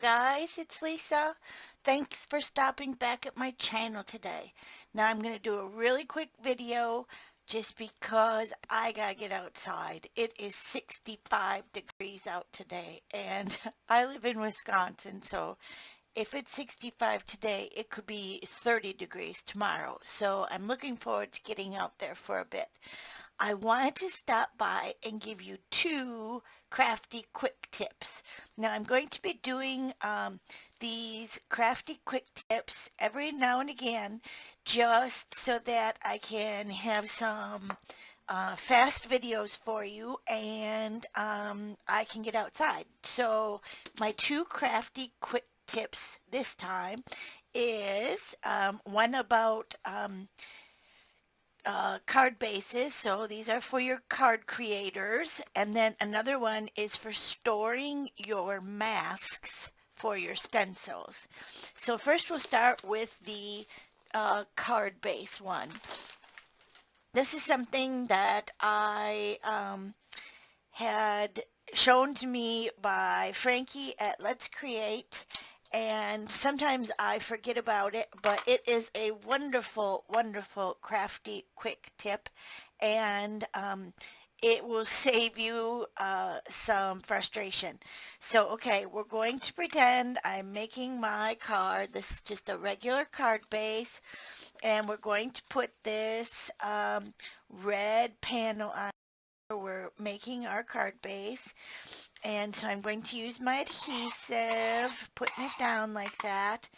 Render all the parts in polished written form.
guys, it's Lisa. Thanks for stopping back at my channel today. Now I'm going to do a really quick video just because I gotta get outside. It is 65 degrees out today and I live in Wisconsin, so if it's 65 today, it could be 30 degrees tomorrow. So I'm looking forward to getting out there for a bit. I wanted to stop by and give you two crafty quick tips. Now I'm going to be doing these crafty quick tips every now and again just so that I can have some fast videos for you and I can get outside. So my two crafty quick tips this time is one about card bases, so these are for your card creators, and then another one is for storing your masks for your stencils. So first we'll start with the card base one. This is something that I had shown to me by Frankie at Let's Create, and sometimes I forget about it, but it is a wonderful, wonderful crafty quick tip, and it will save you some frustration. So, okay, we're going to pretend I'm making my card. This is just a regular card base, and we're going to put this red panel on. We're making our card base, and so I'm going to use my adhesive, putting it down like that.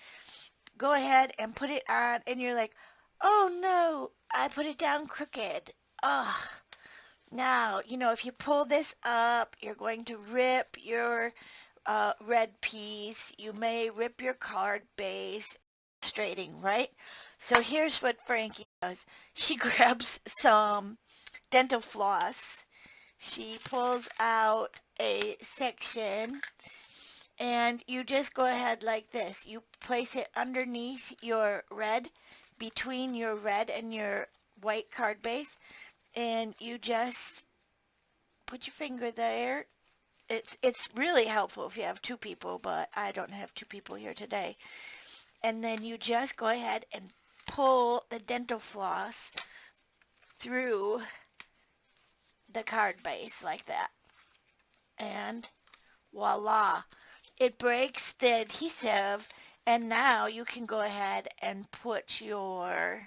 Go ahead and put it on, and you're like, oh no, I put it down crooked. Ugh. Now, if you pull this up, you're going to rip your red piece. You may rip your card base. Frustrating, right? So here's what Frankie does. She grabs some dental floss. She pulls out a section, and you just go ahead like this. You place it underneath your red, between your red and your white card base, and you just put your finger there. It's really helpful if you have two people, but I don't have two people here today. And then you just go ahead and pull the dental floss through the card base like that. And voila, it breaks the adhesive, and now you can go ahead and put your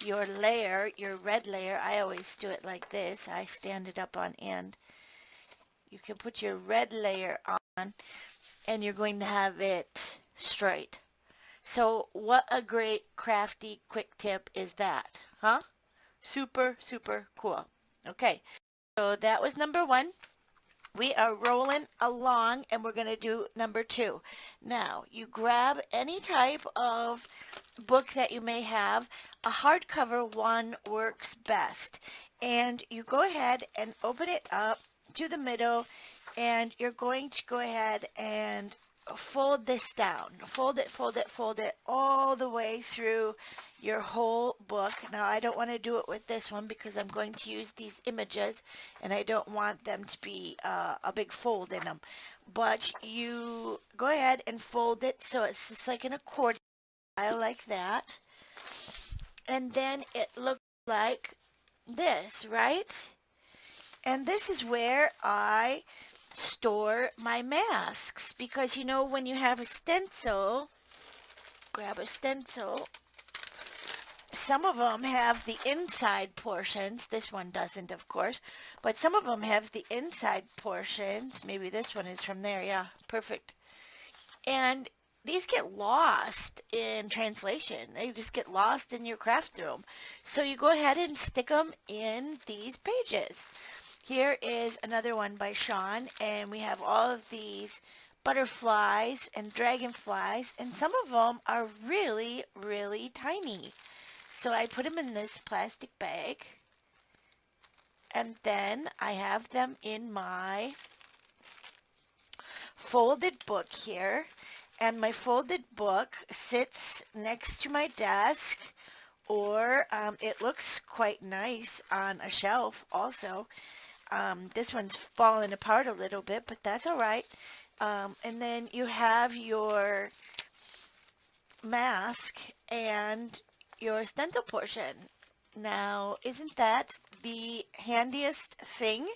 layer, your red layer. I always do it like this. I stand it up on end. You can put your red layer on, and you're going to have it straight. So what a great crafty quick tip is that, huh? Super, super cool. Okay, so that was number one. We are rolling along, and we're going to do number two. Now, you grab any type of book that you may have. A hardcover one works best. And you go ahead and open it up to the middle, and you're going to go ahead and fold this down. Fold it, fold it, fold it all the way through your whole book. Now, I don't want to do it with this one because I'm going to use these images, and I don't want them to be a big fold in them. But you go ahead and fold it so it's just like an accordion style like that. And then it looks like this, right? And this is where I store my masks, because when you have a stencil, grab a stencil, some of them have the inside portions. This one doesn't, of course, but some of them have the inside portions. Maybe this one is from there. Yeah, perfect. And these get lost in translation. They just get lost in your craft room. So you go ahead and stick them in these pages. Here is another one by Sean, and we have all of these butterflies and dragonflies, and some of them are really, really tiny. So I put them in this plastic bag, and then I have them in my folded book here, and my folded book sits next to my desk, or it looks quite nice on a shelf also. This one's falling apart a little bit, but that's all right. And then you have your mask and your stencil portion. Now, isn't that the handiest thing?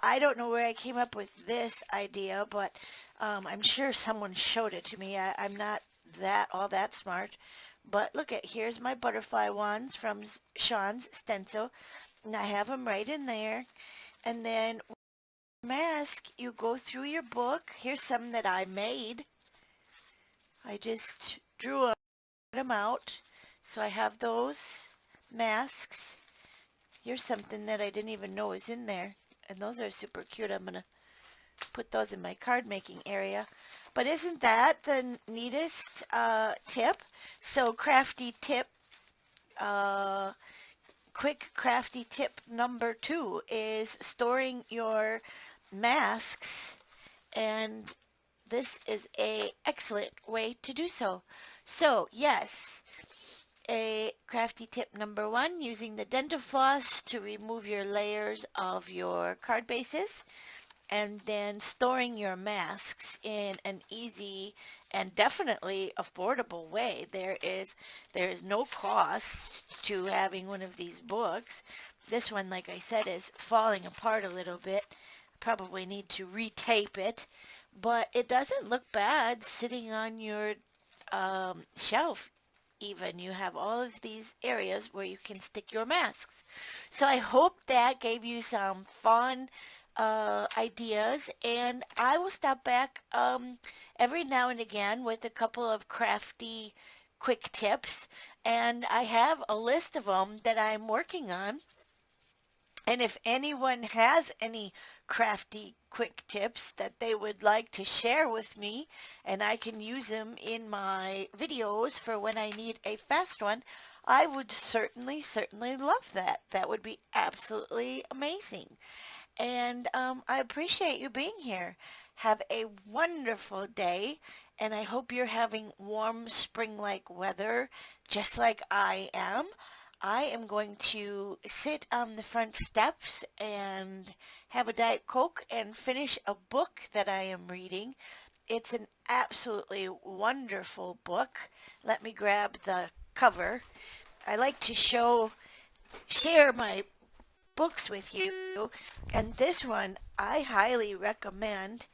I don't know where I came up with this idea, but I'm sure someone showed it to me. I'm not all that smart. But look at, here's my butterfly ones from Sean's stencil, and I have them right in there. And then mask, you go through your book. Here's some that I made. I just drew them out. So I have those masks. Here's something that I didn't even know was in there. And those are super cute. I'm going to put those in my card making area. But isn't that the neatest tip? So crafty tip, quick crafty tip number 2 is storing your masks, and this is a excellent way to do so. So yes, a crafty tip number 1, using the dental floss to remove your layers of your card bases, and then storing your masks in an easy and definitely affordable way. There is no cost to having one of these books. This one, like I said, is falling apart a little bit. Probably need to retape it, but it doesn't look bad sitting on your shelf. Even you have all of these areas where you can stick your masks. So I hope that gave you some fun ideas, and I will stop back every now and again with a couple of crafty quick tips, and I have a list of them that I'm working on. And if anyone has any crafty quick tips that they would like to share with me, and I can use them in my videos for when I need a fast one, I would certainly love that. That would be absolutely amazing. And I appreciate you being here. Have a wonderful day, and I hope you're having warm spring-like weather just like I am. I am going to sit on the front steps and have a Diet Coke and finish a book that I am reading. It's an absolutely wonderful book. Let me grab the cover. I like to share my books with you, and this one I highly recommend.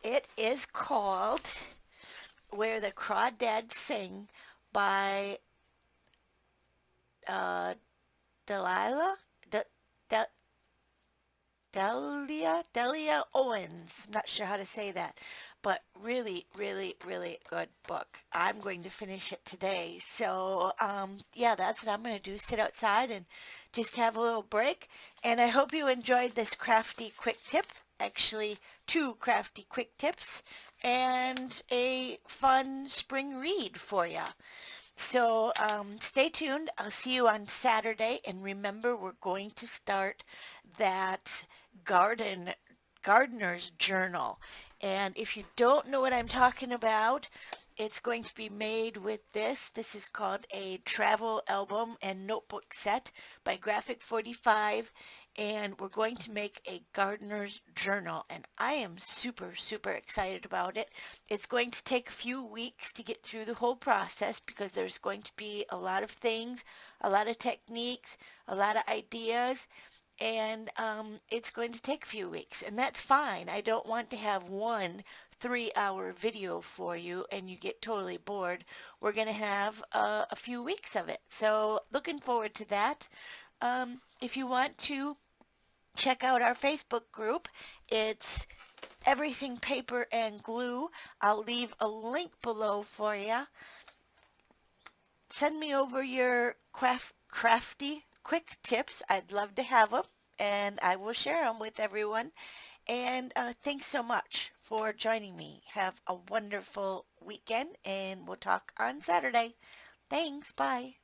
It is called Where the Crawdads Sing by uh, Delilah, De, De, Delia Owens. I'm not sure how to say that, but really, really good book. I'm going to finish it today. So, yeah, that's what I'm going to do. Sit outside and just have a little break. And I hope you enjoyed this crafty quick tip. Actually, 2 crafty quick tips and a fun spring read for you. So stay tuned. I'll see you on Saturday. And remember, we're going to start that gardener's journal. And if you don't know what I'm talking about, it's going to be made with this. This is called a travel album and notebook set by Graphic 45. And we're going to make a gardener's journal. And I am super excited about it. It's going to take a few weeks to get through the whole process because there's going to be a lot of things, a lot of techniques, a lot of ideas, and it's going to take a few weeks, and that's fine. I don't want to have one 3-hour video for you and you get totally bored. We're going to have a few weeks of it, so looking forward to that. If you want to check out our Facebook group, it's Everything Paper and Glue. I'll leave a link below for you. Send me over your crafty quick tips. I'd love to have them, and I will share them with everyone. And thanks so much for joining me. Have a wonderful weekend, and we'll talk on Saturday. Thanks. Bye.